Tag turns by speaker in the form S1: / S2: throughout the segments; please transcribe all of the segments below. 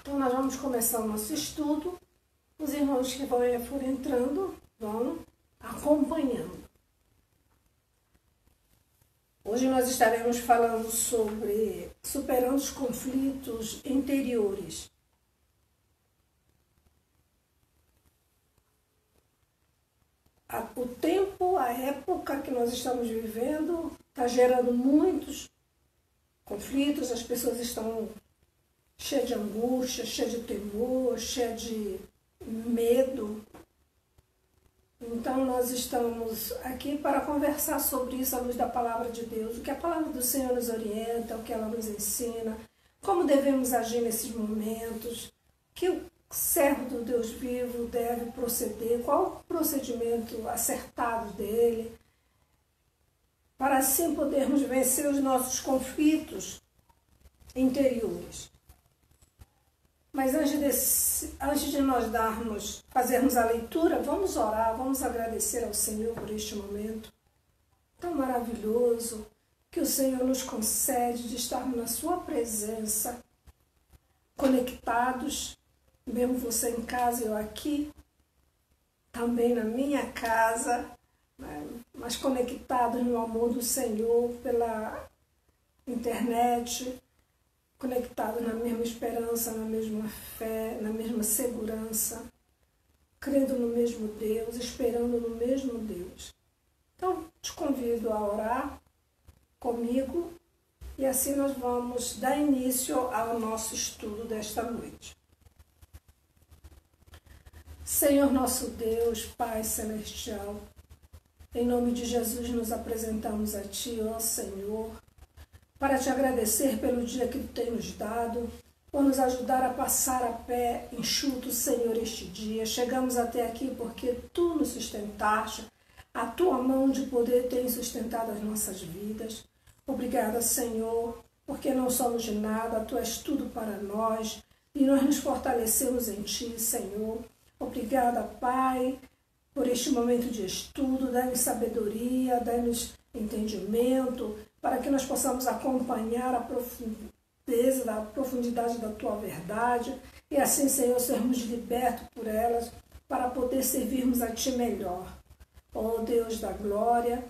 S1: Então nós vamos começar o nosso estudo. Os irmãos que forem entrando vão acompanhando. Hoje nós estaremos falando sobre superando os conflitos interiores. O tempo, a época que nós estamos vivendo está gerando muitos conflitos, as pessoas estão cheias de angústia, cheias de temor, cheias de medo. Então nós estamos aqui para conversar sobre isso à luz da palavra de Deus, o que a palavra do Senhor nos orienta, o que ela nos ensina, como devemos agir nesses momentos, que o servo do Deus vivo deve proceder, qual o procedimento acertado dele, para assim podermos vencer os nossos conflitos interiores. Mas antes de nós fazermos a leitura, vamos orar, vamos agradecer ao Senhor por este momento tão maravilhoso que o Senhor nos concede de estarmos na sua presença, conectados, mesmo você em casa e eu aqui, também na minha casa, né, mas conectados no amor do Senhor pela internet, conectados na mesma esperança, na mesma fé, na mesma segurança, crendo no mesmo Deus, esperando no mesmo Deus. Então, te convido a orar comigo e assim nós vamos dar início ao nosso estudo desta noite. Senhor nosso Deus, Pai Celestial, em nome de Jesus nos apresentamos a Ti, ó Senhor, para te agradecer pelo dia que Tu tem nos dado, por nos ajudar a passar a pé enxuto, Senhor, este dia. Chegamos até aqui porque Tu nos sustentaste, a Tua mão de poder tem sustentado as nossas vidas. Obrigada, Senhor, porque não somos de nada, Tu és tudo para nós e nós nos fortalecemos em Ti, Senhor. Obrigada, Pai, por este momento de estudo, dá-nos sabedoria, dá-nos entendimento, para que nós possamos acompanhar a profundidade da Tua verdade e assim, Senhor, sermos libertos por elas para poder servirmos a Ti melhor. Ó Deus da glória,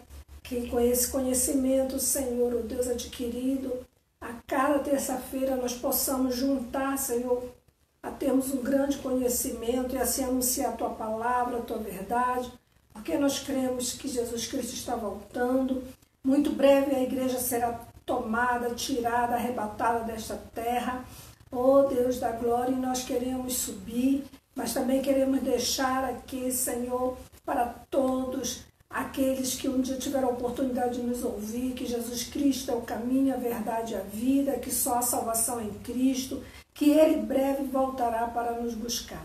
S1: que com esse conhecimento, Senhor, ó Deus adquirido, a cada terça-feira nós possamos juntar, Senhor, a termos um grande conhecimento e assim anunciar a Tua palavra, a Tua verdade, porque nós cremos que Jesus Cristo está voltando. Muito breve a igreja será tomada, tirada, arrebatada desta terra. Oh Deus da glória, e nós queremos subir, mas também queremos deixar aqui, Senhor, para todos aqueles que um dia tiveram a oportunidade de nos ouvir, que Jesus Cristo é o caminho, a verdade e a vida, que só a salvação é em Cristo, que Ele breve voltará para nos buscar.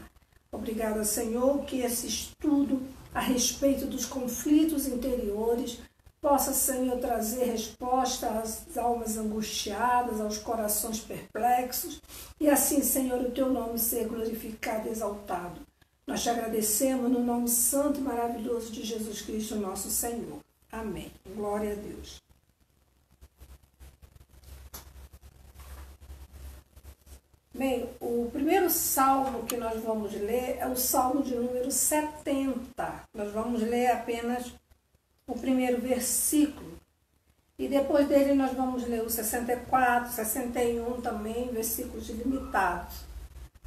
S1: Obrigada, Senhor, que esse estudo a respeito dos conflitos interiores possa, Senhor, trazer resposta às almas angustiadas, aos corações perplexos, e assim, Senhor, o Teu nome ser glorificado e exaltado. Nós te agradecemos no nome santo e maravilhoso de Jesus Cristo, nosso Senhor. Amém. Glória a Deus. Bem, o primeiro salmo que nós vamos ler é o salmo de número 70. Nós vamos ler apenas o primeiro versículo. E depois dele nós vamos ler o 64, 61 também, versículos limitados.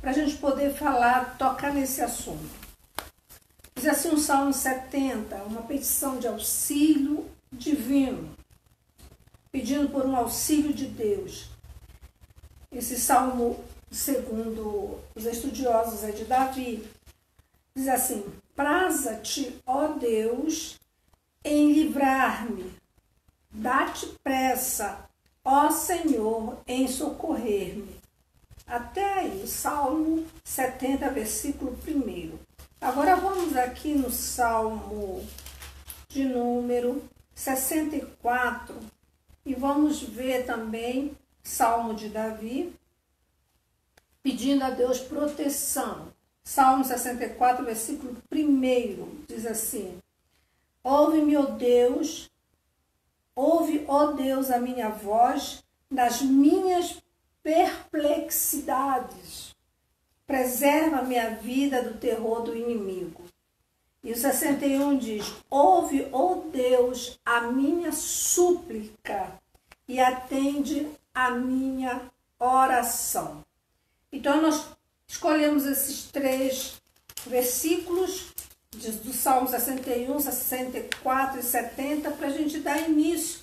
S1: Para a gente poder tocar nesse assunto. Diz assim o Salmo 70, uma petição de auxílio divino, pedindo por um auxílio de Deus. Esse salmo, segundo os estudiosos, é de Davi. Diz assim: praza-te, ó Deus, em livrar-me, dá-te pressa, ó Senhor, em socorrer-me. Até aí, o Salmo 70, versículo 1. Agora vamos aqui no Salmo de número 64 e vamos ver também Salmo de Davi, pedindo a Deus proteção. Salmo 64, versículo 1, diz assim: ouve-me, ó Deus, ouve, ó Deus, a minha voz nas minhas perplexidades. preserva minha vida do terror do inimigo. E o 61 diz: ouve, ó Deus, a minha súplica e atende a minha oração. Então, nós escolhemos esses 3 versículos do Salmo 61, 64 e 70 para a gente dar início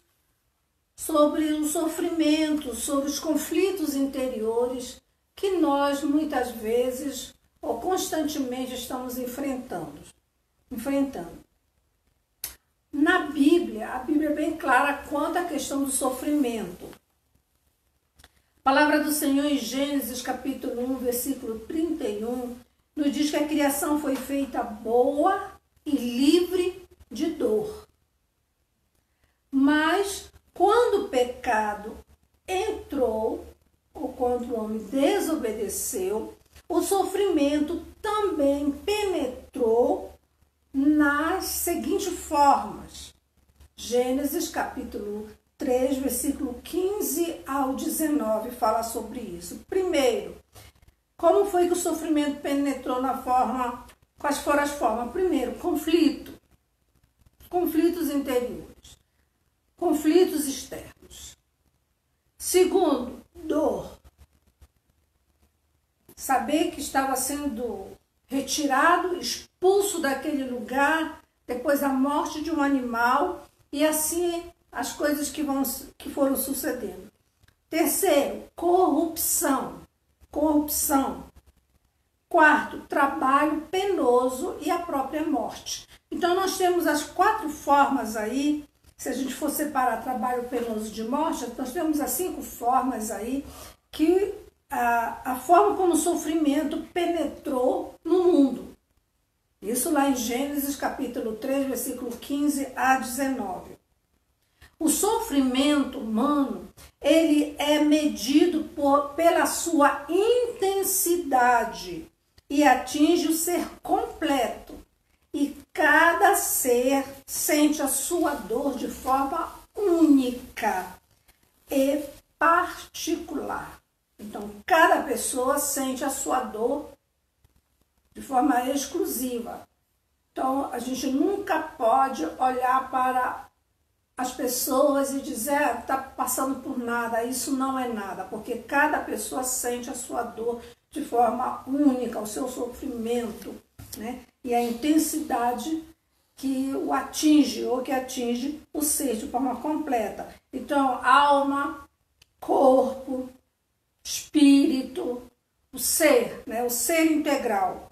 S1: sobre o sofrimento, sobre os conflitos interiores que nós muitas vezes ou constantemente estamos enfrentando. Na Bíblia, a Bíblia é bem clara quanto à questão do sofrimento. A palavra do Senhor em Gênesis capítulo 1, versículo 31, nos diz que a criação foi feita boa e livre de dor. Mas quando o pecado entrou, ou quando o homem desobedeceu, o sofrimento também penetrou nas seguintes formas. Gênesis capítulo 3, versículo 15 ao 19 fala sobre isso. Primeiro, como foi que o sofrimento penetrou na forma? Quais foram as formas? Primeiro, conflitos interiores, conflitos externos. Segundo, dor. Saber que estava sendo retirado, expulso daquele lugar, depois da morte de um animal, e assim as coisas que foram sucedendo. Terceiro, corrupção. Quarto, trabalho penoso e a própria morte. Então, nós temos as 4 formas aí. Se a gente for separar trabalho penoso de morte, nós temos as 5 formas aí que a forma como o sofrimento penetrou no mundo. Isso lá em Gênesis capítulo 3, versículo 15 a 19. O sofrimento humano, ele é medido pela sua intensidade e atinge o ser completo. E cada ser sente a sua dor de forma única e particular. Então, cada pessoa sente a sua dor de forma exclusiva. Então, a gente nunca pode olhar para as pessoas e dizer, está passando por nada, isso não é nada, porque cada pessoa sente a sua dor de forma única, o seu sofrimento, né? E a intensidade que o atinge ou que atinge o ser de forma completa. Então, alma, corpo, espírito, o ser, né? O ser integral.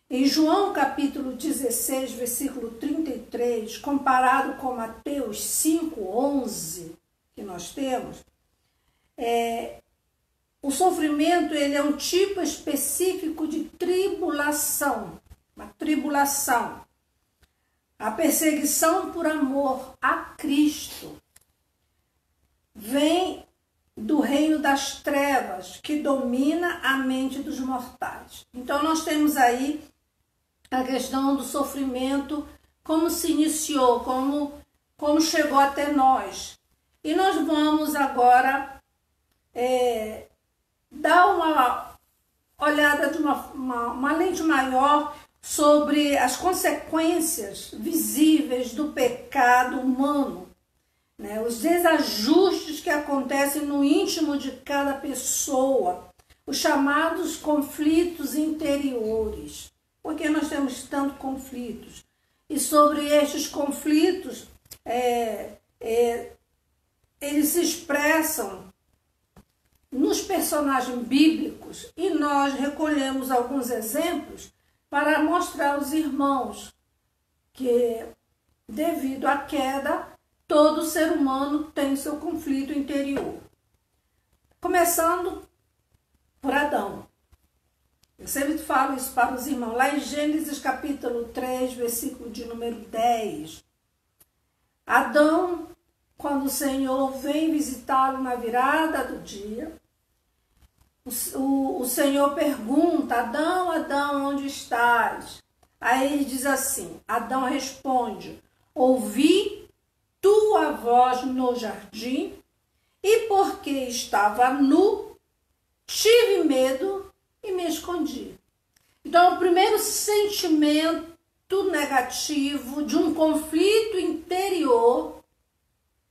S1: Em João capítulo 16, versículo 33, comparado com Mateus 5:11, que nós temos, o sofrimento ele é um tipo específico de tribulação, uma tribulação. A perseguição por amor a Cristo vem do reino das trevas, que domina a mente dos mortais. Então, nós temos aí a questão do sofrimento, como se iniciou, como chegou até nós. E nós vamos agora dar uma olhada de uma lente maior sobre as consequências visíveis do pecado humano, né? Os desajustes que acontecem no íntimo de cada pessoa, os chamados conflitos interiores. Por que nós temos tantos conflitos? E sobre estes conflitos, eles se expressam nos personagens bíblicos e nós recolhemos alguns exemplos para mostrar aos irmãos que, devido à queda, todo ser humano tem seu conflito interior. Começando por Adão. Eu sempre falo isso para os irmãos. Lá em Gênesis capítulo 3, versículo de número 10. Adão, quando o Senhor vem visitá-lo na virada do dia, o Senhor pergunta, Adão, Adão, onde estás? Aí ele diz assim, Adão responde, ouvi tua voz no jardim e porque estava nu, tive medo e me escondi. Então, o primeiro sentimento negativo de um conflito interior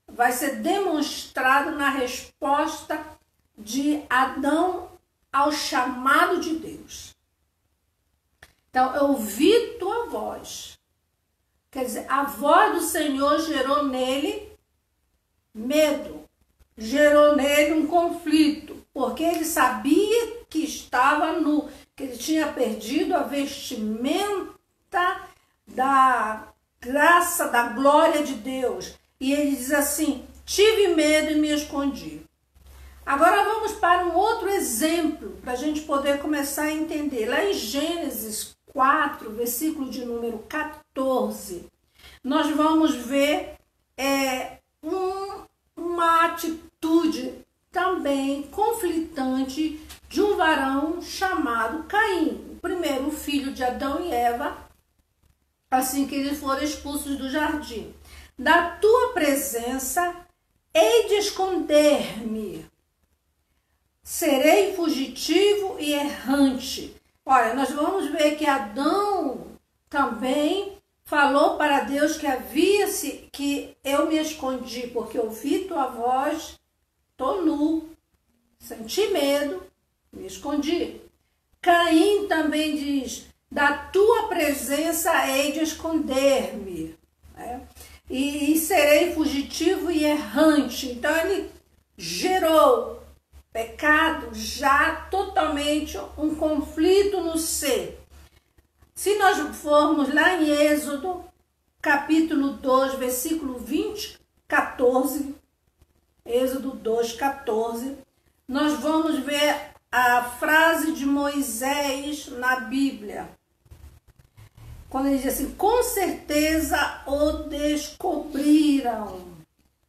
S1: vai ser demonstrado na resposta de Adão ao chamado de Deus. Então, eu ouvi tua voz. Quer dizer, a voz do Senhor gerou nele medo, gerou nele um conflito, porque ele sabia que estava nu, que ele tinha perdido a vestimenta da graça, da glória de Deus. E ele diz assim, tive medo e me escondi. Agora vamos para um outro exemplo, para a gente poder começar a entender. Lá em Gênesis 4, versículo de número 14, nós vamos ver uma atitude também conflitante de um varão chamado Caim, o primeiro filho de Adão e Eva, assim que eles foram expulsos do jardim. Da tua presença hei de esconder-me, serei fugitivo e errante. Olha, nós vamos ver que Adão também falou para Deus que eu me escondi, porque ouvi tua voz, estou nu, senti medo, me escondi. Caim também diz, da tua presença hei de esconder-me, né? E serei fugitivo e errante. Então ele gerou pecado já totalmente um conflito no ser. Se nós formos lá em Êxodo, capítulo 2, versículo 14, Êxodo 2, 14, nós vamos ver a frase de Moisés na Bíblia. Quando ele diz assim, com certeza o descobriram.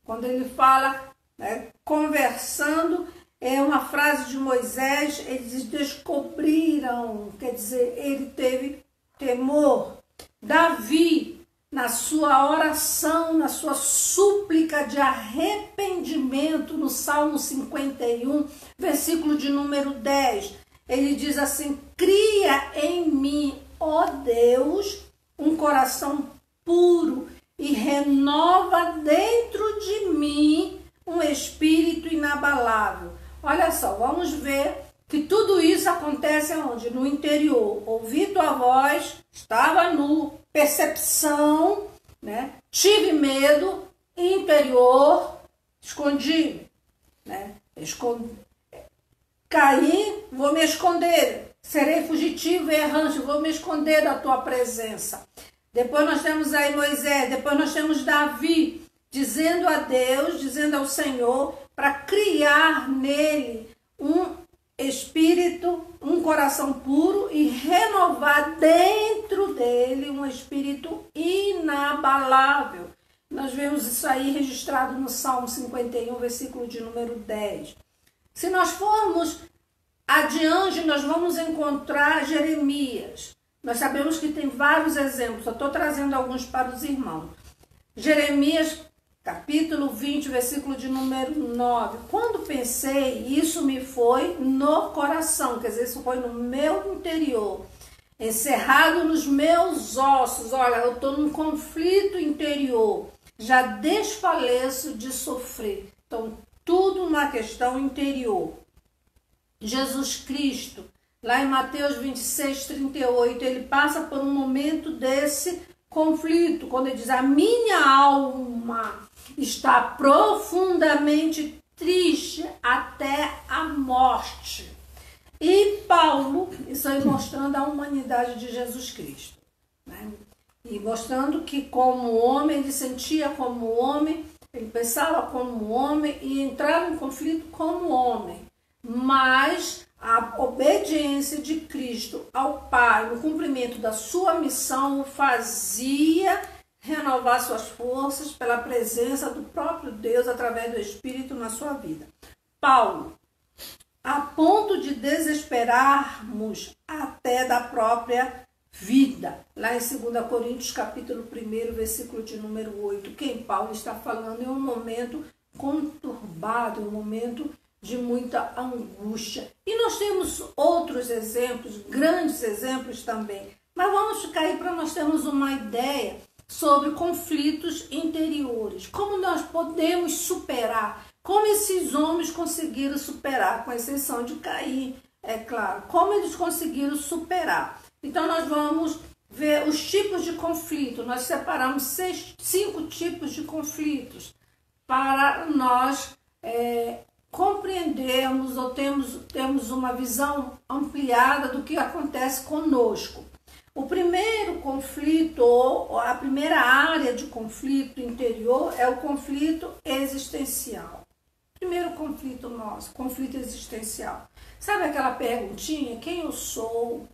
S1: Quando ele fala, né, conversando, é uma frase de Moisés, ele diz, descobriram, quer dizer, ele teve temor. Davi, na sua oração, na sua súplica de arrependimento, no Salmo 51, versículo de número 10, ele diz assim, cria em mim, ó Deus, um coração puro e renova dentro de mim um espírito inabalável. Olha só, vamos ver que tudo isso acontece onde? No interior. Ouvi tua voz, estava nu, percepção, né? Tive medo, interior, escondi, né? Caí, vou me esconder, serei fugitivo e errante, vou me esconder da tua presença. Depois nós temos aí Moisés, depois nós temos Davi, dizendo a Deus, dizendo ao Senhor, para criar nele um espírito, um coração puro e renovar dentro dele um espírito inabalável. Nós vemos isso aí registrado no Salmo 51, versículo de número 10. Se nós formos adiante, nós vamos encontrar Jeremias. Nós sabemos que tem vários exemplos, eu estou trazendo alguns para os irmãos. Jeremias, capítulo 20, versículo de número 9. Quando pensei, isso me foi no coração, quer dizer, isso foi no meu interior, encerrado nos meus ossos. Olha, eu estou num conflito interior, já desfaleço de sofrer. Então, tudo uma questão interior. Jesus Cristo, lá em Mateus 26, 38, ele passa por um momento desse conflito, quando ele diz, a minha alma está profundamente triste até a morte. E Paulo, isso aí mostrando a humanidade de Jesus Cristo, né? E mostrando que como homem, ele sentia como homem, ele pensava como homem e entrava em conflito como homem. Mas a obediência de Cristo ao Pai, no cumprimento da sua missão, o fazia renovar suas forças pela presença do próprio Deus através do Espírito na sua vida. Paulo, a ponto de desesperarmos até da própria vida. Lá em 2 Coríntios, capítulo 1, versículo de número 8, quem Paulo está falando é um momento conturbado, um momento de muita angústia. E nós temos outros exemplos, grandes exemplos também, mas vamos ficar aí para nós termos uma ideia sobre conflitos interiores, como nós podemos superar, como esses homens conseguiram superar, com exceção de Caim, é claro, como eles conseguiram superar. Então nós vamos ver os tipos de conflito, nós separamos 5 tipos de conflitos para nós compreendermos ou temos uma visão ampliada do que acontece conosco. O primeiro conflito, ou a primeira área de conflito interior é o conflito existencial. Primeiro conflito nosso, conflito existencial. Sabe aquela perguntinha, quem eu sou,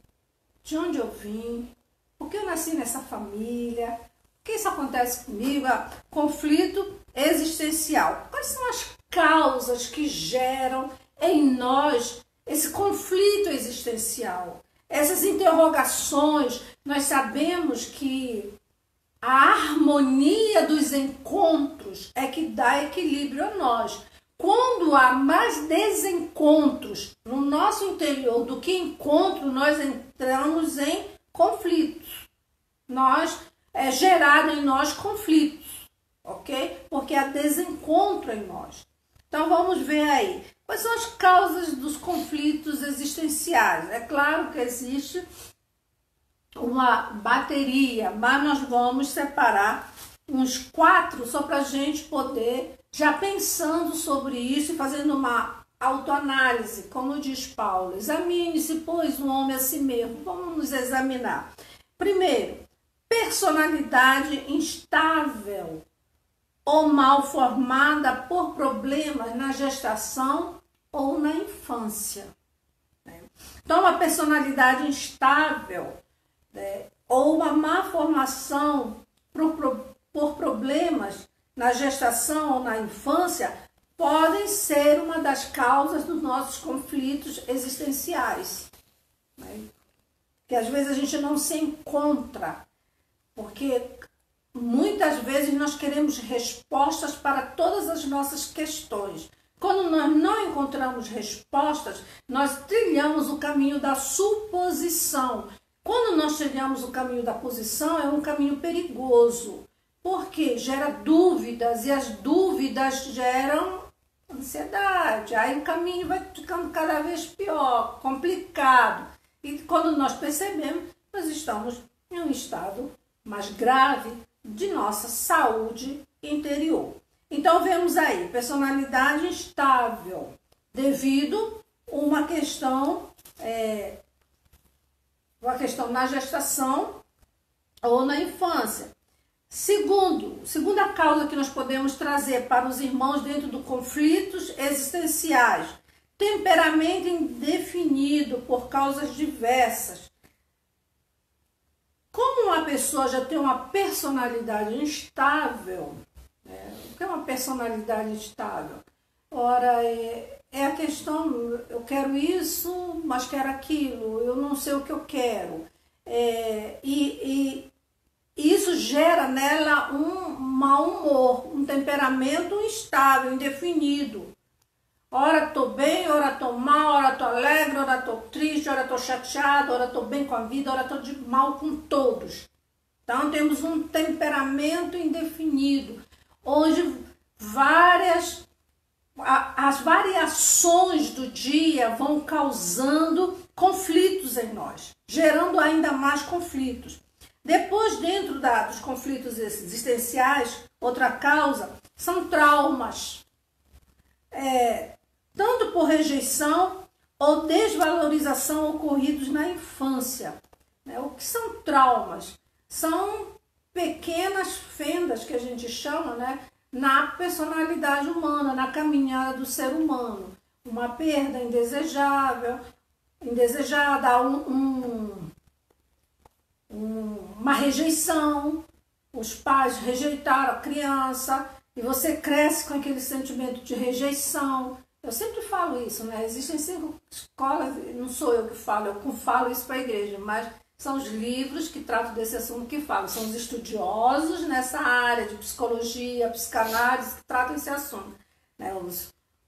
S1: de onde eu vim, por que eu nasci nessa família, por que isso acontece comigo? Conflito existencial. Quais são as causas que geram em nós esse conflito existencial? Essas interrogações, nós sabemos que a harmonia dos encontros é que dá equilíbrio a nós. Quando há mais desencontros no nosso interior do que encontro, nós entramos em conflitos. É gerado em nós conflitos, ok? Porque há desencontro em nós. Então vamos ver aí. Quais são as causas dos conflitos existenciais? É claro que existe uma bateria, mas nós vamos separar uns 4 só para a gente poder, já pensando sobre isso e fazendo uma autoanálise, como diz Paulo. Examine-se, pois, um homem a si mesmo. Vamos nos examinar. Primeiro, personalidade instável ou mal formada por problemas na gestação ou na infância. Então, uma personalidade instável, ou uma má formação por problemas na gestação ou na infância podem ser uma das causas dos nossos conflitos existenciais. Que às vezes a gente não se encontra, porque muitas vezes nós queremos respostas para todas as nossas questões. Quando nós não encontramos respostas, nós trilhamos o caminho da suposição. Quando nós trilhamos o caminho da posição, é um caminho perigoso, porque gera dúvidas, e as dúvidas geram ansiedade. Aí o caminho vai ficando cada vez pior, complicado. E quando nós percebemos, nós estamos em um estado mais grave de nossa saúde interior. Então vemos aí, personalidade instável, devido a uma questão na gestação ou na infância. Segunda causa que nós podemos trazer para os irmãos dentro do conflitos existenciais, temperamento indefinido por causas diversas. Como uma pessoa já tem uma personalidade instável, o que é uma personalidade instável? Ora, é a questão, eu quero isso, mas quero aquilo, eu não sei o que eu quero. E isso gera nela um mau humor, um temperamento instável, indefinido. Ora estou bem, ora estou mal, ora estou alegre, ora estou triste, ora estou chateado, ora estou bem com a vida, ora estou de mal com todos. Então temos um temperamento indefinido, onde as variações do dia vão causando conflitos em nós, gerando ainda mais conflitos. Depois, dentro dos conflitos existenciais, outra causa são traumas. Tanto por rejeição ou desvalorização ocorridos na infância. O que são traumas? São pequenas fendas que a gente chama, na personalidade humana, na caminhada do ser humano. Uma perda indesejada, uma rejeição, os pais rejeitaram a criança e você cresce com aquele sentimento de rejeição. Eu sempre falo isso, Existem 5 escolas, não sou eu que falo, eu falo isso para a igreja, mas são os livros que tratam desse assunto que falam, são os estudiosos nessa área de psicologia, psicanálise que tratam esse assunto,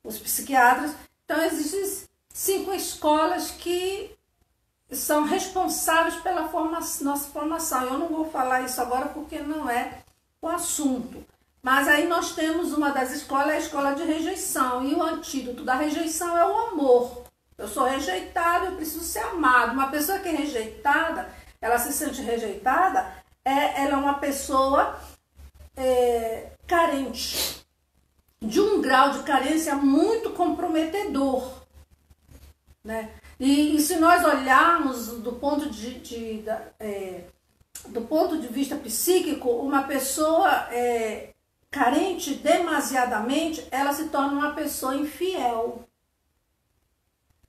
S1: os psiquiatras. Então existem 5 escolas que são responsáveis pela nossa formação. Eu não vou falar isso agora porque não é o assunto. Mas aí nós temos uma das escolas, a escola de rejeição. E o antídoto da rejeição é o amor. Eu sou rejeitado, eu preciso ser amado. Uma pessoa que é rejeitada, ela se sente rejeitada, ela é uma pessoa carente, de um grau de carência muito comprometedor, né? E se nós olharmos do ponto de vista psíquico, uma pessoa carente demasiadamente, ela se torna uma pessoa infiel,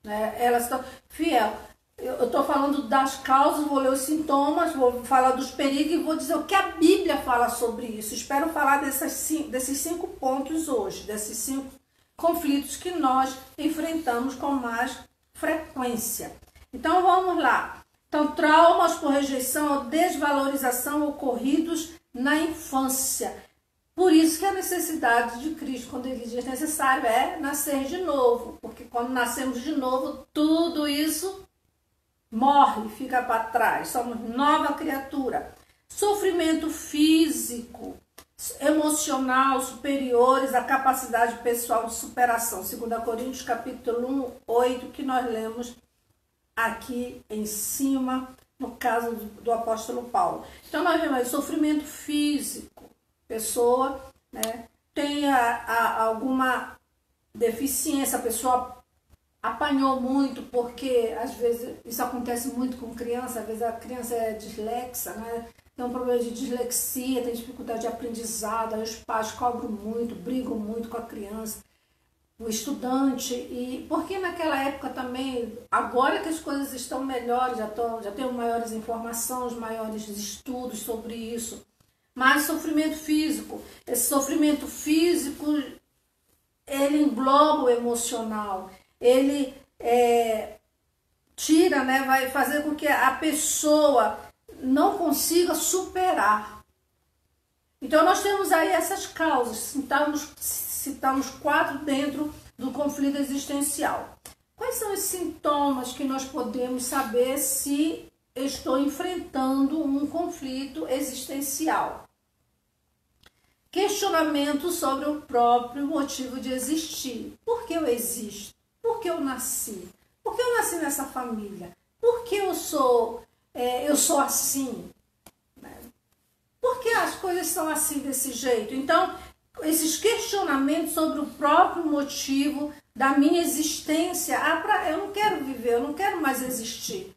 S1: né? Ela se torna fiel. Eu estou falando das causas, vou ler os sintomas, vou falar dos perigos e vou dizer o que a Bíblia fala sobre isso. Espero falar desses 5 pontos hoje, desses 5 conflitos que nós enfrentamos com mais frequência. Então vamos lá. Então, traumas por rejeição ou desvalorização ocorridos na infância. Por isso que a necessidade de Cristo, quando ele diz necessário, é nascer de novo. Porque quando nascemos de novo, tudo isso morre, fica para trás. Somos nova criatura. Sofrimento físico, emocional, superiores à capacidade pessoal de superação. 2 Coríntios capítulo 1, 8, que nós lemos aqui em cima, no caso do apóstolo Paulo. Então nós vemos aí, sofrimento físico. Pessoa, né, tem alguma deficiência, a pessoa apanhou muito, porque às vezes isso acontece muito com criança, às vezes a criança é dislexa, né? Tem um problema de dislexia, tem dificuldade de aprendizado, aí os pais cobram muito, brigam muito com a criança, o estudante, e porque naquela época também, agora que as coisas estão melhores, já tenho maiores informações, maiores estudos sobre isso, mas sofrimento físico, esse sofrimento físico, ele engloba o emocional, ele tira, né, vai fazer com que a pessoa não consiga superar. Então nós temos aí essas causas, citamos 4 dentro do conflito existencial. Quais são os sintomas que nós podemos saber se estou enfrentando um conflito existencial? Questionamento sobre o próprio motivo de existir. Por que eu existo? Por que eu nasci? Por que eu nasci nessa família? Por que eu sou assim? Por que as coisas são assim desse jeito? Então, esses questionamentos sobre o próprio motivo da minha existência. Eu não quero viver, eu não quero mais existir.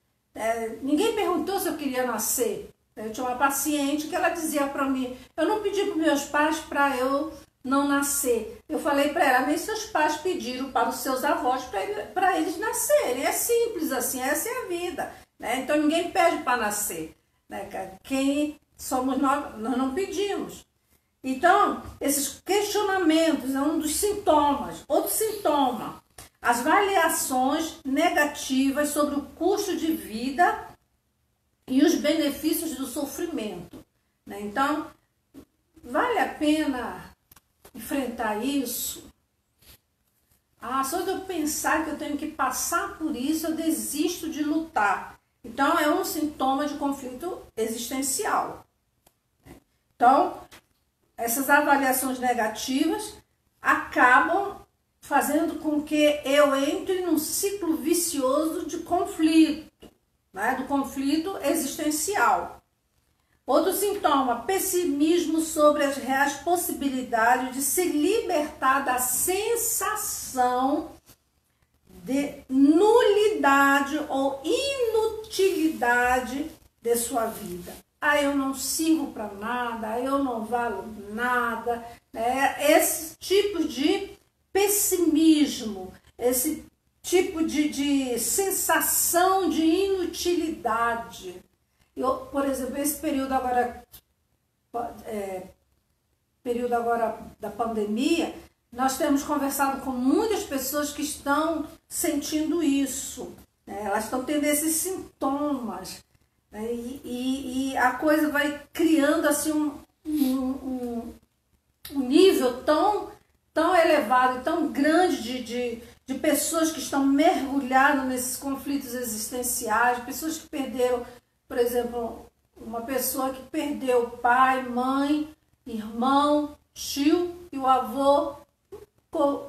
S1: Ninguém perguntou se eu queria nascer. Eu tinha uma paciente que ela dizia para mim, eu não pedi para meus pais para eu não nascer. Eu falei para ela, nem seus pais pediram para os seus avós para eles nascerem. É simples assim, essa é a vida, né? Então ninguém pede para nascer, né? Quem somos nós não pedimos. Então, esses questionamentos é um dos sintomas. Outro sintoma, as avaliações negativas sobre o custo de vida e os benefícios do sofrimento, né? Então, vale a pena enfrentar isso? Só de eu pensar que eu tenho que passar por isso, eu desisto de lutar. Então, é um sintoma de conflito existencial. Então, essas avaliações negativas acabam fazendo com que eu entre num ciclo vicioso de conflito, né, do conflito existencial. Outro sintoma, pessimismo sobre as reais possibilidades de se libertar da sensação de nulidade ou inutilidade de sua vida. Eu não sirvo para nada, eu não valo nada, né? Esse tipo de pessimismo, esse tipo de sensação de inutilidade. Por exemplo, esse período agora da pandemia, nós temos conversado com muitas pessoas que estão sentindo isso, né? Elas estão tendo esses sintomas, né? E a coisa vai criando assim um nível tão elevado, tão grande de de pessoas que estão mergulhadas nesses conflitos existenciais, pessoas que perderam, por exemplo, uma pessoa que perdeu pai, mãe, irmão, tio e o avô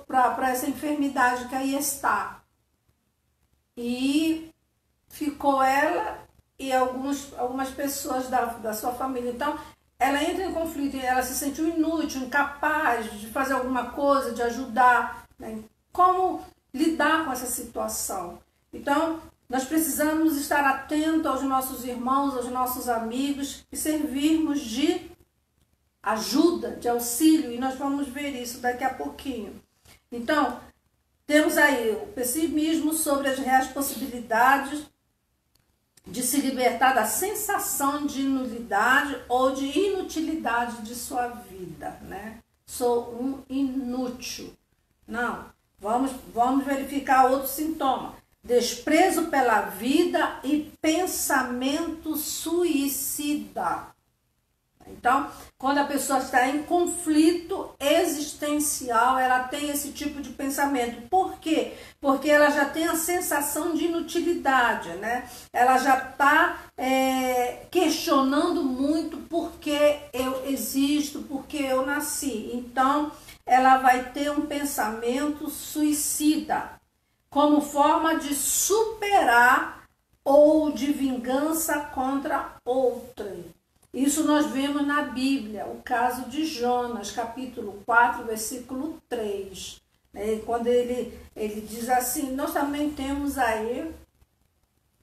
S1: para essa enfermidade que aí está. E ficou ela e algumas pessoas da sua família. Então, ela entra em conflito e ela se sentiu inútil, incapaz de fazer alguma coisa, de ajudar, né? Como lidar com essa situação? Então, nós precisamos estar atentos aos nossos irmãos, aos nossos amigos e servirmos de ajuda, de auxílio, e nós vamos ver isso daqui a pouquinho. Então, temos aí o pessimismo sobre as reais possibilidades de se libertar da sensação de nulidade ou de inutilidade de sua vida, né? Sou um inútil. Não, vamos verificar outro sintoma. Desprezo pela vida e pensamento suicida. Então, quando a pessoa está em conflito existencial, ela tem esse tipo de pensamento. Por quê? Porque ela já tem a sensação de inutilidade, né? Ela já está questionando muito por que eu existo, por que eu nasci. Então, ela vai ter um pensamento suicida, como forma de superar ou de vingança contra outrem. Isso nós vemos na Bíblia, o caso de Jonas, capítulo 4, versículo 3. Quando ele diz assim, nós também temos aí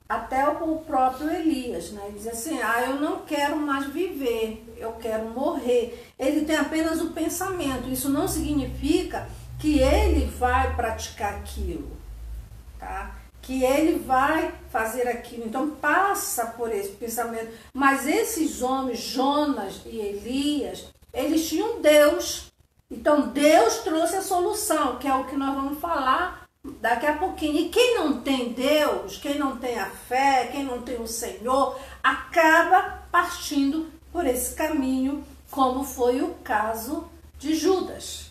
S1: até o próprio Elias, né? Ele diz assim, eu não quero mais viver, eu quero morrer. Ele tem apenas o pensamento, isso não significa que ele vai praticar aquilo, tá? Que ele vai fazer aquilo. Então passa por esse pensamento. Mas esses homens, Jonas e Elias, eles tinham Deus. Então Deus trouxe a solução, que é o que nós vamos falar daqui a pouquinho. E quem não tem Deus, quem não tem a fé, quem não tem o Senhor, acaba partindo por esse caminho, como foi o caso de Judas.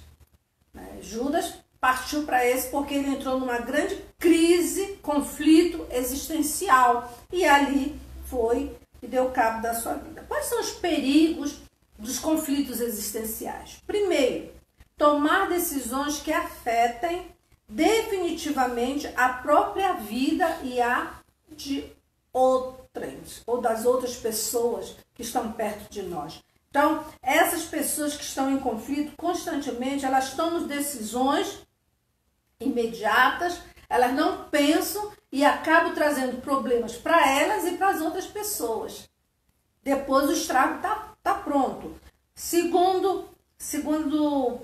S1: Judas partiu para esse porque ele entrou numa grande crise, conflito existencial, e ali foi e deu cabo da sua vida. Quais são os perigos dos conflitos existenciais? Primeiro, tomar decisões que afetem definitivamente a própria vida e a de outras, ou das outras pessoas que estão perto de nós. Então, essas pessoas que estão em conflito constantemente, elas tomam decisões imediatas, elas não pensam e acabam trazendo problemas para elas e para as outras pessoas. Depois o estrago tá pronto. Segundo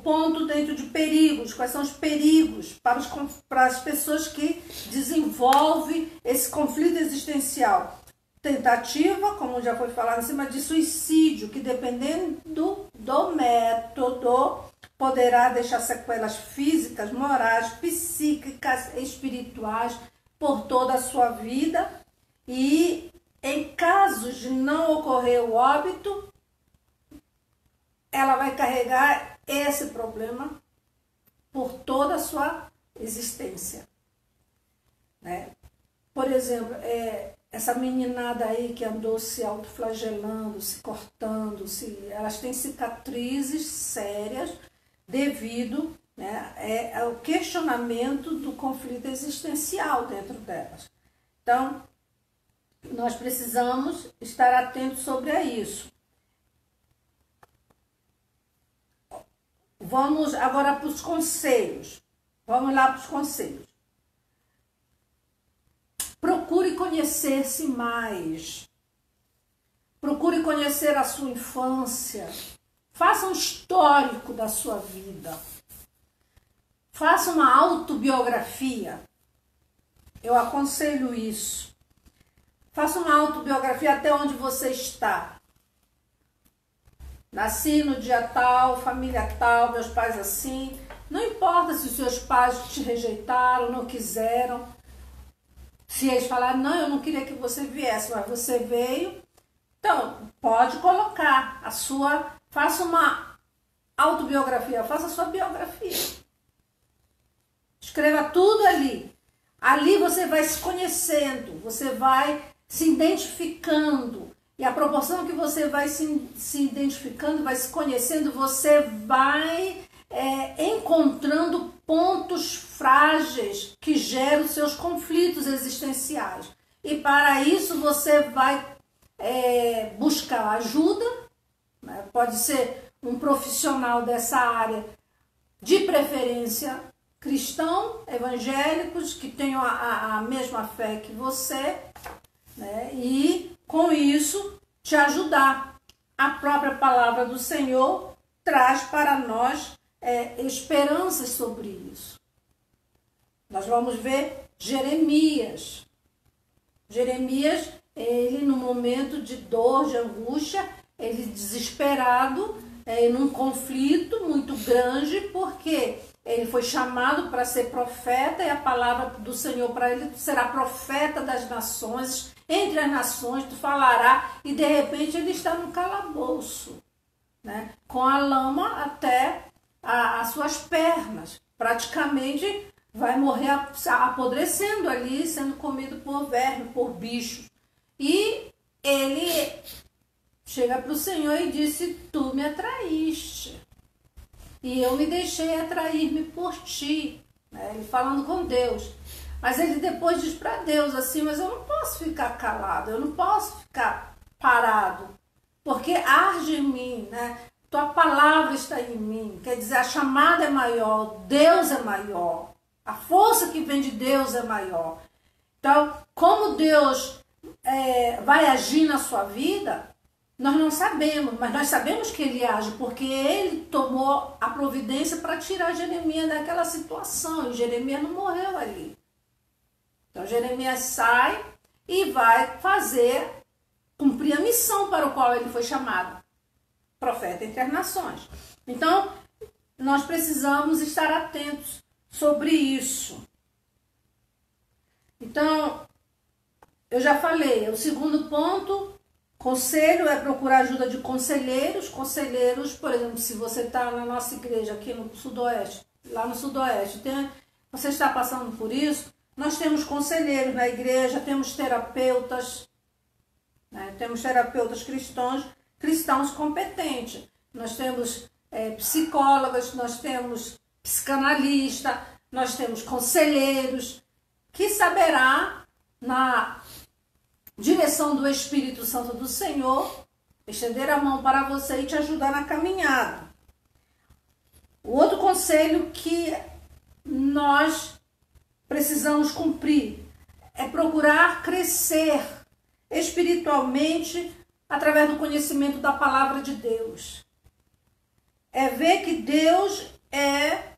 S1: ponto dentro de perigos, quais são os perigos para as pessoas que desenvolvem esse conflito existencial? Tentativa, como já foi falado em cima, de suicídio, que dependendo do método, poderá deixar sequelas físicas, morais, psíquicas, espirituais por toda a sua vida. E em casos de não ocorrer o óbito, ela vai carregar esse problema por toda a sua existência, né? Por exemplo, essa meninada aí que andou se autoflagelando, se cortando, elas têm cicatrizes sérias devido, né, ao questionamento do conflito existencial dentro delas. Então, nós precisamos estar atentos sobre isso. Vamos agora para os conselhos. Vamos lá para os conselhos. Procure conhecer-se mais. Procure conhecer a sua infância. Faça um histórico da sua vida. Faça uma autobiografia. Eu aconselho isso. Faça uma autobiografia até onde você está. Nasci no dia tal, família tal, meus pais assim. Não importa se os seus pais te rejeitaram, não quiseram. Se eles falaram, não, eu não queria que você viesse, mas você veio. Então, pode colocar a sua... Faça uma autobiografia, faça a sua biografia. Escreva tudo ali. Ali você vai se conhecendo, você vai se identificando. E a proporção que você vai se identificando, vai se conhecendo, você vai encontrando pontos frágeis que geram seus conflitos existenciais. E para isso você vai buscar ajuda, né? Pode ser um profissional dessa área, de preferência cristão, evangélicos, que tenham a mesma fé que você, né? E com isso te ajudar. A própria palavra do Senhor traz para nós esperanças sobre isso. Nós vamos ver Jeremias. Jeremias, ele no momento de dor, de angústia, ele desesperado, num conflito muito grande, porque ele foi chamado para ser profeta e a palavra do Senhor para ele será profeta das nações, entre as nações tu falará, e de repente ele está no calabouço, né? Com a lama até as suas pernas, praticamente vai morrer apodrecendo ali, sendo comido por verme, por bichos. E ele chega para o Senhor e disse: tu me atraíste e eu me deixei atrair-me por ti, né? Ele falando com Deus. Mas ele depois diz para Deus assim: mas eu não posso ficar calado, eu não posso ficar parado, porque arde em mim, né? Tua palavra está em mim. Quer dizer, a chamada é maior, Deus é maior, a força que vem de Deus é maior. Então, como Deus vai agir na sua vida, nós não sabemos, mas nós sabemos que ele age, porque ele tomou a providência para tirar Jeremias daquela situação, e Jeremias não morreu ali. Então Jeremias sai e vai cumprir a missão para o qual ele foi chamado, profeta entre as nações. Então, nós precisamos estar atentos sobre isso. Então, eu já falei, o segundo ponto, conselho, é procurar ajuda de conselheiros. Conselheiros, por exemplo, se você está na nossa igreja aqui no Sudoeste, lá no Sudoeste, você está passando por isso, nós temos conselheiros na igreja, temos terapeutas, né? Temos terapeutas cristãos competentes. Nós temos psicólogas, nós temos psicanalista, nós temos conselheiros, que saberá, na direção do Espírito Santo do Senhor, estender a mão para você e te ajudar na caminhada. O outro conselho que nós precisamos cumprir é procurar crescer espiritualmente através do conhecimento da palavra de Deus. É ver que Deus é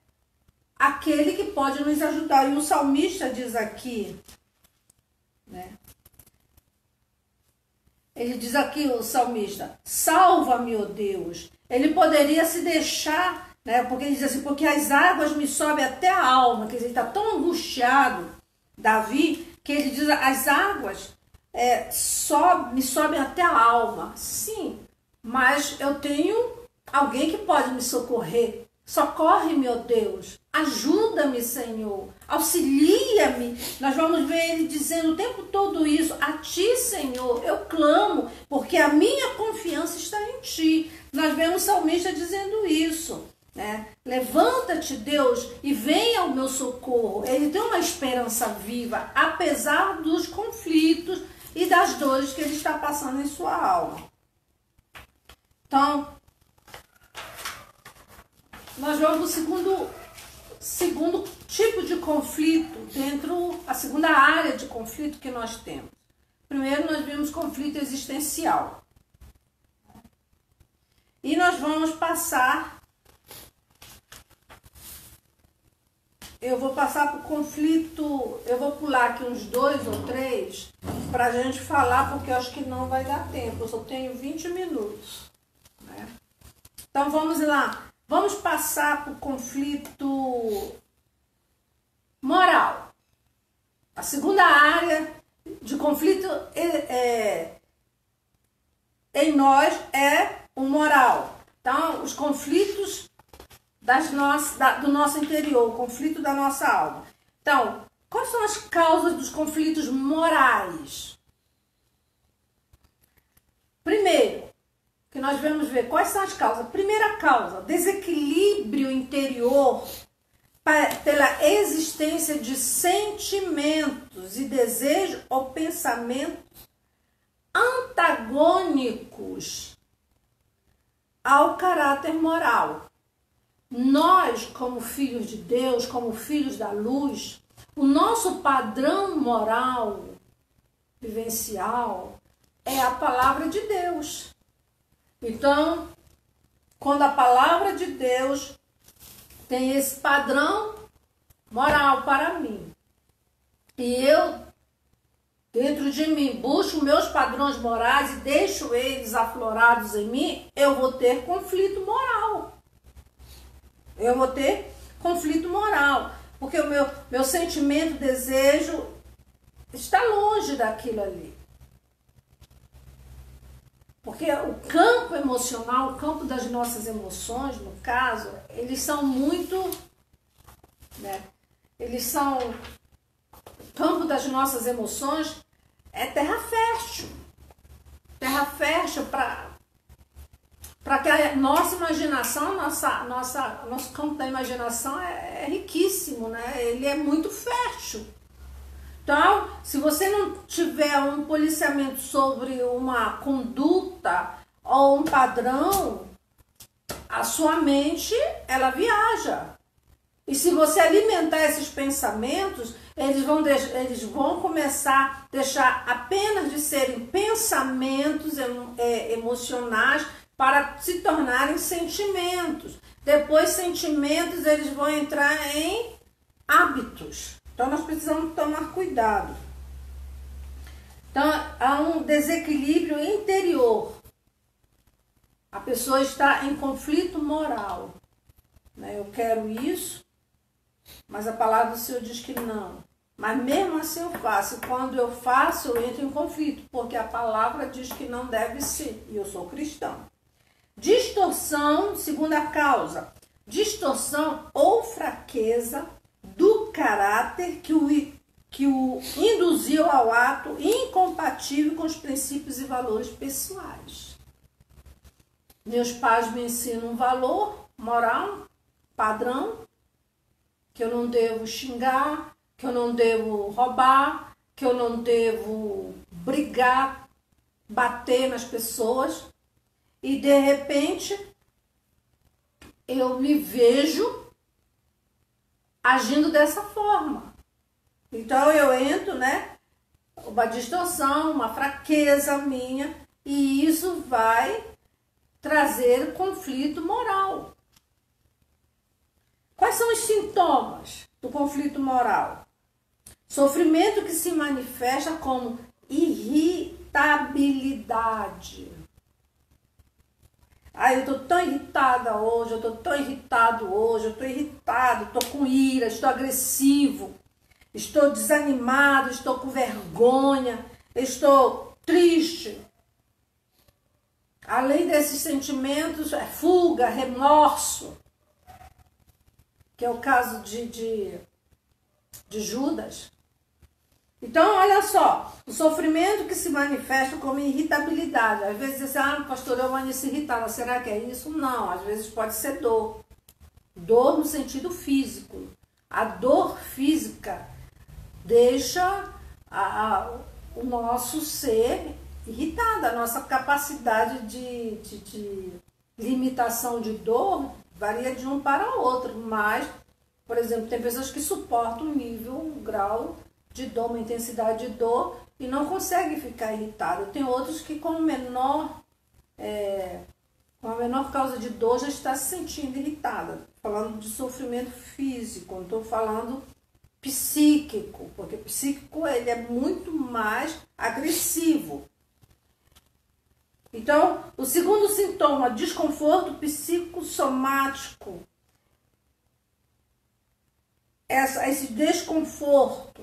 S1: aquele que pode nos ajudar. E o salmista diz aqui, né? Ele diz aqui, o salmista: salva-me, ó Deus. Ele poderia se deixar, né? Porque ele diz assim: porque as águas me sobem até a alma. Quer dizer, ele está tão angustiado, Davi, que ele diz: as águas me sobem até a alma. Sim, mas eu tenho alguém que pode me socorrer. Socorre-me, ó Deus. Ajuda-me, Senhor. Auxilia-me. Nós vamos ver ele dizendo o tempo todo isso: a ti, Senhor, eu clamo, porque a minha confiança está em ti. Nós vemos o salmista dizendo isso, né? Levanta-te, Deus, e venha ao meu socorro. Ele tem uma esperança viva, apesar dos conflitos e das dores que ele está passando em sua alma. Então, nós vamos ao segundo tipo de conflito, a segunda área de conflito que nós temos. Primeiro nós vimos conflito existencial. E nós vamos passar, eu vou passar para o conflito, eu vou pular aqui uns 2 ou 3 para a gente falar, porque eu acho que não vai dar tempo, eu só tenho 20 minutos. Né? Então vamos lá. Vamos passar para o conflito moral. A segunda área de conflito em nós é o moral. Então, os conflitos do nosso interior, o conflito da nossa alma. Então, quais são as causas dos conflitos morais? Primeiro, que nós vamos ver quais são as causas. Primeira causa, desequilíbrio interior pela existência de sentimentos e desejos ou pensamentos antagônicos ao caráter moral. Nós, como filhos de Deus, como filhos da luz, o nosso padrão moral, vivencial, é a palavra de Deus. Então, quando a palavra de Deus tem esse padrão moral para mim, e eu, dentro de mim, busco meus padrões morais e deixo eles aflorados em mim, eu vou ter conflito moral. Eu vou ter conflito moral, porque o meu sentimento, desejo, está longe daquilo ali. Porque o campo emocional, o campo das nossas emoções, no caso, eles são muito, o campo das nossas emoções é terra fértil. Terra fértil para que a nossa imaginação, nosso campo da imaginação é riquíssimo, né? Ele é muito fértil. Então, se você não tiver um policiamento sobre uma conduta ou um padrão, a sua mente, ela viaja. E se você alimentar esses pensamentos, eles vão começar a deixar apenas de serem pensamentos emocionais para se tornarem sentimentos. Depois, sentimentos, eles vão entrar em hábitos. Então, nós precisamos tomar cuidado. Então, há um desequilíbrio interior. A pessoa está em conflito moral. Eu quero isso, mas a palavra do Senhor diz que não. Mas mesmo assim eu faço. E quando eu faço, eu entro em conflito, porque a palavra diz que não deve ser. E eu sou cristão. Distorção, segunda causa. Distorção ou fraqueza do caráter que o induziu ao ato incompatível com os princípios e valores pessoais. Meus pais me ensinam um valor moral, padrão, que eu não devo xingar, que eu não devo roubar, que eu não devo brigar, bater nas pessoas. E de repente eu me vejo agindo dessa forma. Então eu entro, uma distorção, uma fraqueza minha, e isso vai trazer conflito moral. Quais são os sintomas do conflito moral? Sofrimento que se manifesta como irritabilidade. Eu estou tão irritada hoje, eu estou tão irritado hoje, eu estou irritado, estou com ira, estou agressivo, estou desanimado, estou com vergonha, estou triste. Além desses sentimentos, fuga, remorso, que é o caso de Judas. Então, olha só, o sofrimento que se manifesta como irritabilidade. Às vezes você diz, pastor, eu amanheci irritada. Será que é isso? Não, às vezes pode ser dor. Dor no sentido físico. A dor física deixa o nosso ser irritado. A nossa capacidade de limitação de dor varia de um para o outro. Mas, por exemplo, tem pessoas que suportam um grau de dor, uma intensidade de dor, e não conseguem ficar irritado. Tem outros que com a menor causa de dor já está se sentindo irritada. Falando de sofrimento físico, não estou falando psíquico, porque psíquico ele é muito mais agressivo. Então, o segundo sintoma, desconforto psicossomático. Esse desconforto,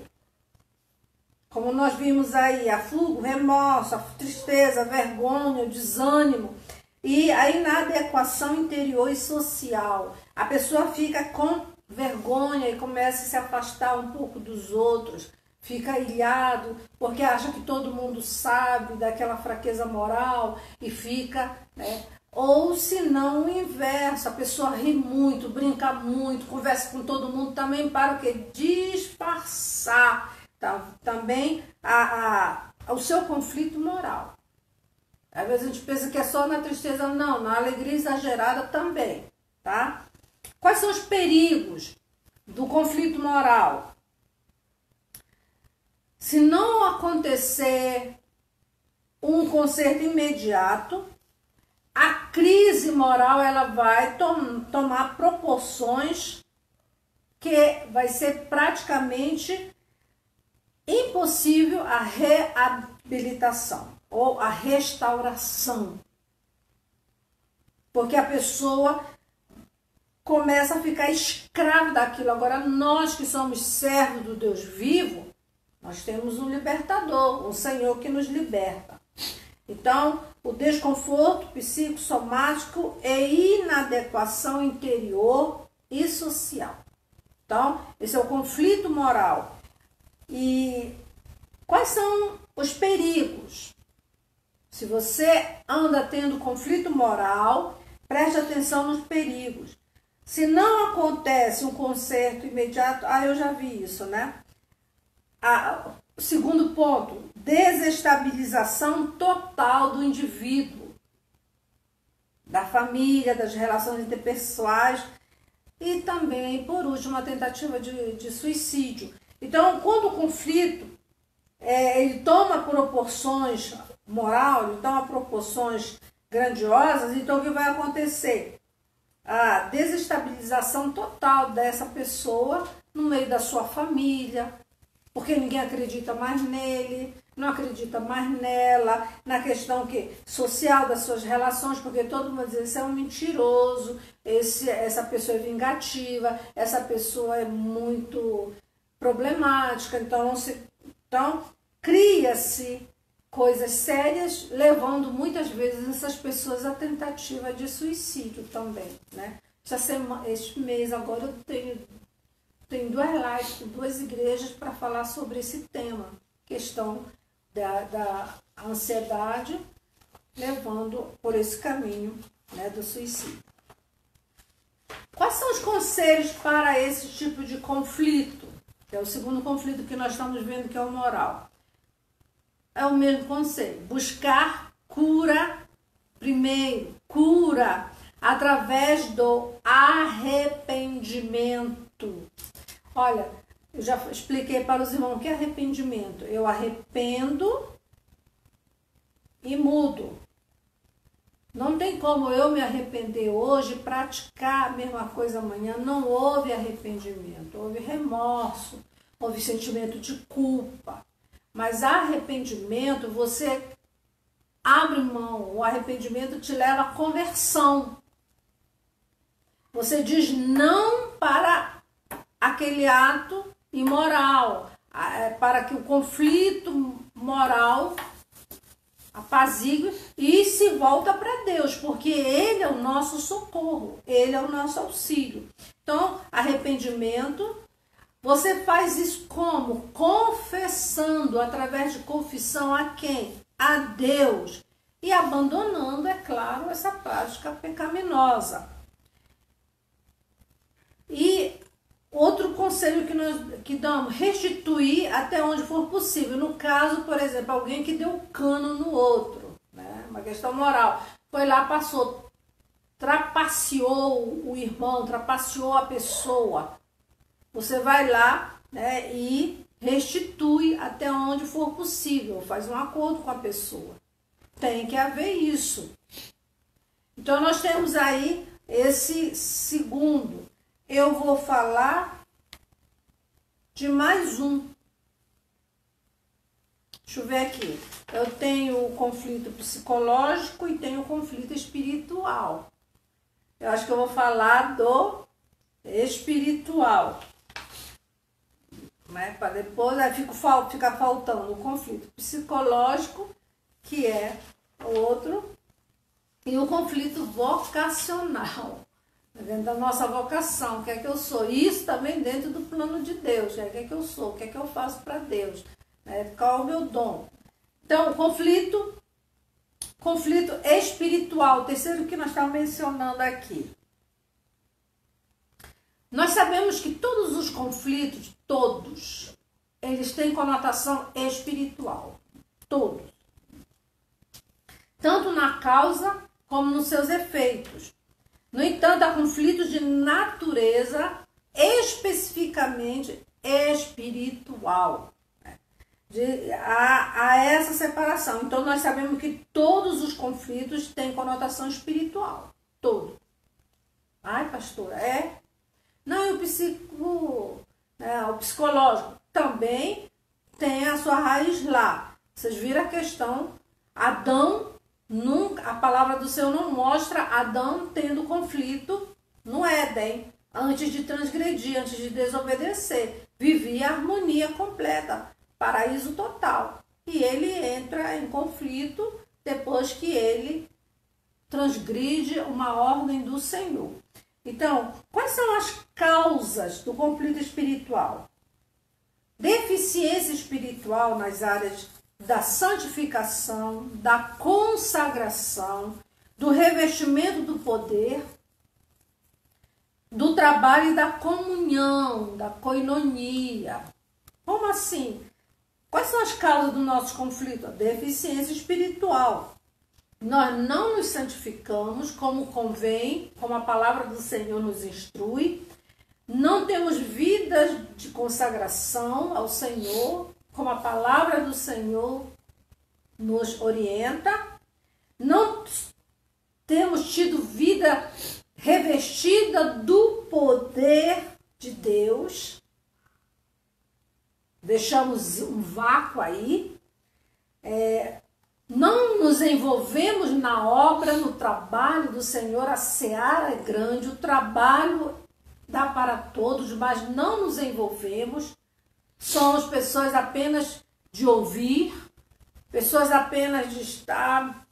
S1: como nós vimos aí, a fuga, o remorso, a tristeza, a vergonha, o desânimo, E a inadequação interior e social. A pessoa fica com vergonha e começa a se afastar um pouco dos outros, fica ilhado porque acha que todo mundo sabe daquela fraqueza moral e fica, né? Ou se não o inverso, a pessoa ri muito, brinca muito, conversa com todo mundo também para o quê? Disfarçar também o seu conflito moral. Às vezes a gente pensa que é só na tristeza, não, na alegria exagerada também, tá? Quais são os perigos do conflito moral? Se não acontecer um conserto imediato, a crise moral ela vai tomar proporções que vai ser praticamente impossível a reabilitação ou a restauração. Porque a pessoa começa a ficar escravo daquilo. Agora, nós que somos servos do Deus vivo, nós temos um libertador, um Senhor que nos liberta. Então, o desconforto psicossomático e inadequação interior e social. Então, esse é o conflito moral. E quais são os perigos? Se você anda tendo conflito moral, preste atenção nos perigos. Se não acontece um conserto imediato, eu já vi isso, né? Segundo ponto, desestabilização total do indivíduo, da família, das relações interpessoais e também, por último, a tentativa de suicídio. Então, quando o conflito ele toma proporções moral, ele toma proporções grandiosas, então o que vai acontecer? A desestabilização total dessa pessoa no meio da sua família, porque ninguém acredita mais nele, não acredita mais nela, na questão social das suas relações, porque todo mundo diz, esse é um mentiroso, essa pessoa é vingativa, essa pessoa é muito problemática, então cria-se coisas sérias, levando muitas vezes essas pessoas à tentativa de suicídio também, né? Este mês agora eu tenho duas lives com duas igrejas para falar sobre esse tema, questão da ansiedade, levando por esse caminho, né, do suicídio. Quais são os conselhos para esse tipo de conflito? Que é o segundo conflito que nós estamos vendo, que é o moral. É o mesmo conselho, buscar cura primeiro, cura através do arrependimento. Olha, eu já expliquei para os irmãos o que é arrependimento. Eu arrependo e mudo. Não tem como eu me arrepender hoje e praticar a mesma coisa amanhã. Não houve arrependimento, houve remorso, houve sentimento de culpa. Mas arrependimento, você abre mão, o arrependimento te leva à conversão. Você diz não para aquele ato imoral, para que o conflito moral apazigue e se volta para Deus, porque Ele é o nosso socorro, Ele é o nosso auxílio. Então, arrependimento, você faz isso como? Confessando, através de confissão a quem? A Deus. E abandonando, é claro, essa prática pecaminosa. E outro conselho que damos, restituir até onde for possível. No caso, por exemplo, alguém que deu cano no outro, né? Uma questão moral. Foi lá, passou, trapaceou o irmão, trapaceou a pessoa. Você vai lá, né, e restitui até onde for possível, faz um acordo com a pessoa. Tem que haver isso. Então, nós temos aí esse segundo. Eu vou falar de mais um. Deixa eu ver aqui. Eu tenho o conflito psicológico e tenho o conflito espiritual. Eu acho que eu vou falar do espiritual. Né? Para depois fica faltando o conflito psicológico, que é o outro, E o conflito vocacional, dentro da nossa vocação, o que é que eu sou? Isso também dentro do plano de Deus, o que é que eu sou? O que é que eu faço para Deus? Qual é o meu dom? Então, conflito espiritual, o terceiro que nós estamos mencionando aqui. Nós sabemos que todos os conflitos, todos, eles têm conotação espiritual. Todos. Tanto na causa como nos seus efeitos. No entanto, há conflitos de natureza especificamente espiritual. Há essa separação. Então, nós sabemos que todos os conflitos têm conotação espiritual. Todos. Ai, pastora, é? Não, e o psicológico também tem a sua raiz lá. Vocês viram a questão, Adão, nunca, a palavra do Senhor não mostra Adão tendo conflito no Éden, antes de transgredir, antes de desobedecer. Vivia a harmonia completa, paraíso total. E ele entra em conflito depois que ele transgride uma ordem do Senhor. Então, quais são as causas do conflito espiritual? Deficiência espiritual nas áreas da santificação, da consagração, do revestimento do poder, do trabalho e da comunhão, da koinonia. Como assim? Quais são as causas do nosso conflito? A deficiência espiritual. Nós não nos santificamos como convém, como a palavra do Senhor nos instrui. Não temos vidas de consagração ao Senhor, como a palavra do Senhor nos orienta. Não temos tido vida revestida do poder de Deus. Deixamos um vácuo aí. Não nos envolvemos na obra, no trabalho do Senhor. A seara é grande, o trabalho dá para todos, mas não nos envolvemos. Somos pessoas apenas de ouvir, pessoas apenas de estar,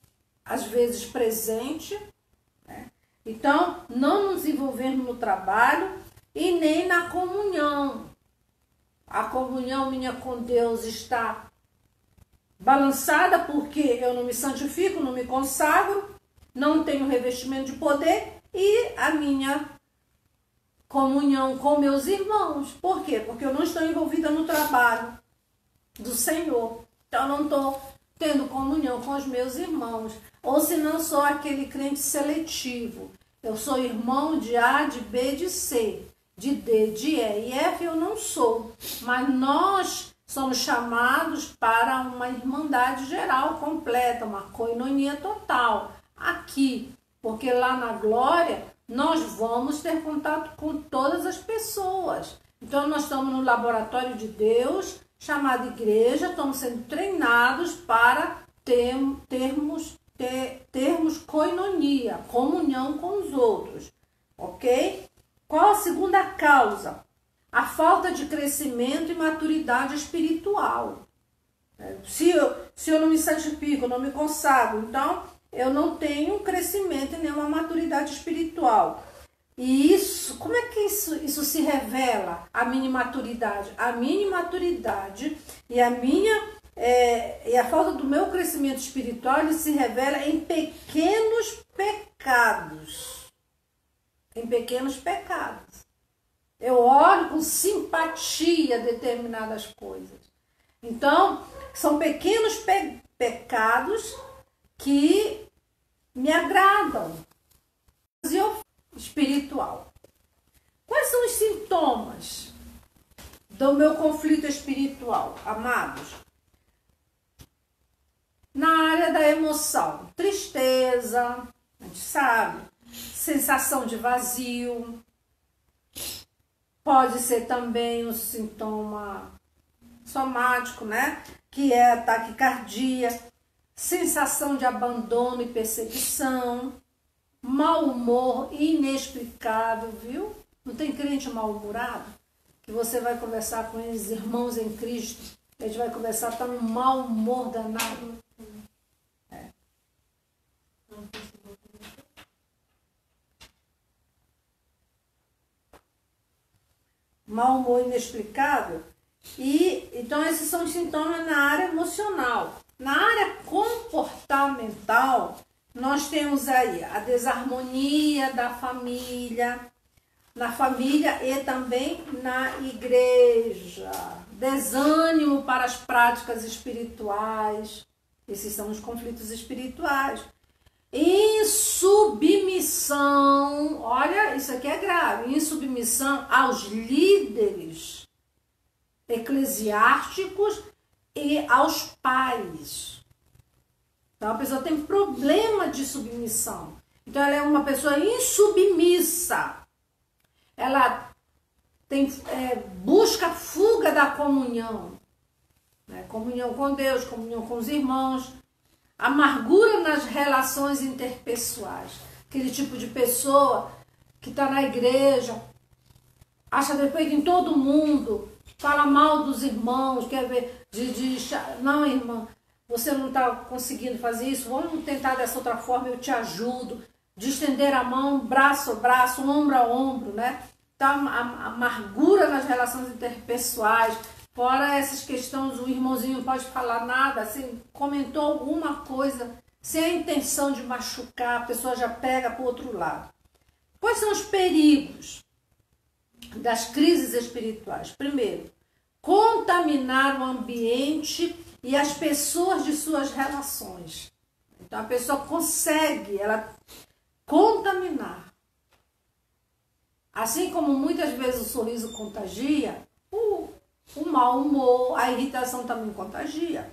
S1: às vezes, presente. Então, não nos envolvemos no trabalho e nem na comunhão. A comunhão minha com Deus está balançada porque eu não me santifico, não me consagro, não tenho revestimento de poder, e a minha comunhão com meus irmãos. Por quê? Porque eu não estou envolvida no trabalho do Senhor. Então, eu não estou tendo comunhão com os meus irmãos. Ou se não, sou aquele crente seletivo. Eu sou irmão de A, de B, de C, de D, de E e F eu não sou. Mas nós somos chamados para uma irmandade geral, completa, uma koinonia total. Aqui, porque lá na glória, nós vamos ter contato com todas as pessoas. Então, nós estamos no laboratório de Deus, chamado igreja, estamos sendo treinados para termos koinonia, comunhão com os outros. Ok? Qual a segunda causa? A falta de crescimento e maturidade espiritual. Se eu não me santifico, não me consagro, então eu não tenho crescimento e nenhuma maturidade espiritual. E isso, como é que isso se revela? A minha imaturidade. A minha imaturidade e a falta do meu crescimento espiritual, ele se revela em pequenos pecados. Em pequenos pecados. Eu olho com simpatia determinadas coisas. Então, são pequenos pecados que me agradam. Espiritual. Quais são os sintomas do meu conflito espiritual, amados? Na área da emoção, tristeza, a gente sabe, sensação de vazio. Pode ser também um sintoma somático, né? Que é a taquicardia, sensação de abandono e perseguição, mau humor inexplicável, viu? Não tem crente mal-humorado? Que você vai conversar com os irmãos em Cristo, a gente vai conversar, tá num mau humor danado. mau humor inexplicável. E então esses são os sintomas na área emocional. Na área comportamental, nós temos aí a desarmonia da família, na família e também na igreja. Desânimo para as práticas espirituais. Esses são os conflitos espirituais. Insubmissão, olha, isso aqui é grave, insubmissão aos líderes eclesiásticos e aos pais. Então a pessoa tem problema de submissão. Então ela é uma pessoa insubmissa. Ela tem, busca fuga da comunhão. Né? Comunhão com Deus, comunhão com os irmãos. Amargura nas relações interpessoais. Aquele tipo de pessoa que está na igreja, acha defeito em todo mundo, fala mal dos irmãos, quer ver, não, irmã, você não está conseguindo fazer isso, vamos tentar dessa outra forma, eu te ajudo, de estender a mão, braço a braço, ombro a ombro, né? Então, a amargura nas relações interpessoais, fora essas questões, o irmãozinho não pode falar nada, assim, comentou alguma coisa, sem a intenção de machucar, a pessoa já pega para o outro lado. Quais são os perigos das crises espirituais? Primeiro, contaminar o ambiente e as pessoas de suas relações. Então a pessoa consegue, ela contaminar. Assim como muitas vezes o sorriso contagia, o mau humor, a irritação também contagia.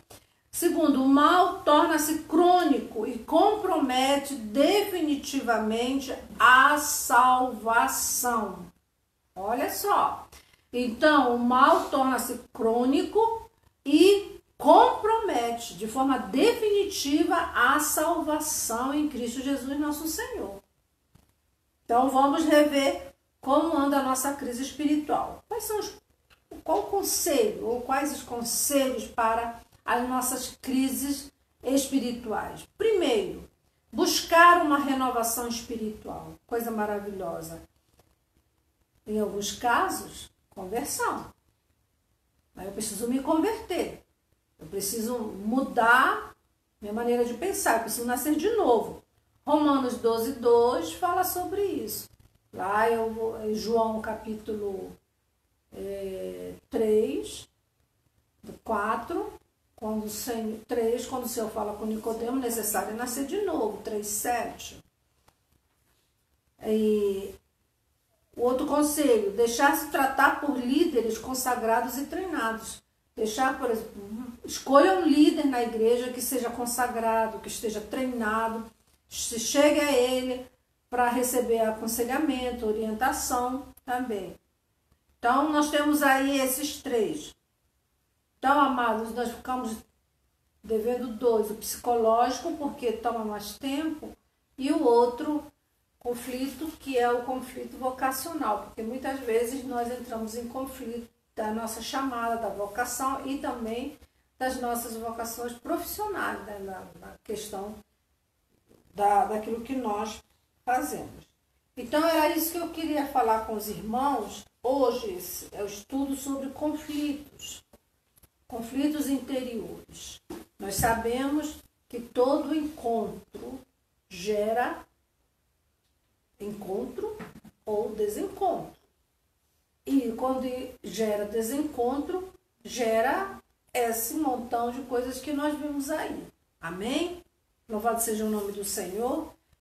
S1: Segundo, o mal torna-se crônico e compromete definitivamente a salvação. Olha só. Então, o mal torna-se crônico e compromete de forma definitiva a salvação em Cristo Jesus, nosso Senhor. Então, vamos rever como anda a nossa crise espiritual. Qual o conselho ou quais os conselhos para as nossas crises espirituais? Primeiro, buscar uma renovação espiritual, coisa maravilhosa. Em alguns casos, conversão. Mas eu preciso me converter. Eu preciso mudar minha maneira de pensar. Eu preciso nascer de novo. Romanos 12:2 fala sobre isso. Lá em João capítulo 3, 4, quando o Senhor fala com Nicodemo, necessário nascer de novo, 3:7. E o outro conselho, deixar-se tratar por líderes consagrados e treinados. Por exemplo, escolha um líder na igreja que seja consagrado, que esteja treinado, se chegue a ele para receber aconselhamento, orientação também. Então, nós temos aí esses 3. Então, amados, nós ficamos devendo 2. O psicológico, porque toma mais tempo, e o outro conflito, que é o conflito vocacional, porque muitas vezes nós entramos em conflito da nossa chamada, da vocação e também das nossas vocações profissionais, né, na questão daquilo que nós fazemos. Então, era isso que eu queria falar com os irmãos. Hoje é o estudo sobre conflitos interiores. Nós sabemos que todo encontro gera encontro ou desencontro. E quando gera desencontro, gera esse montão de coisas que nós vimos aí. Amém? Louvado seja o nome do Senhor.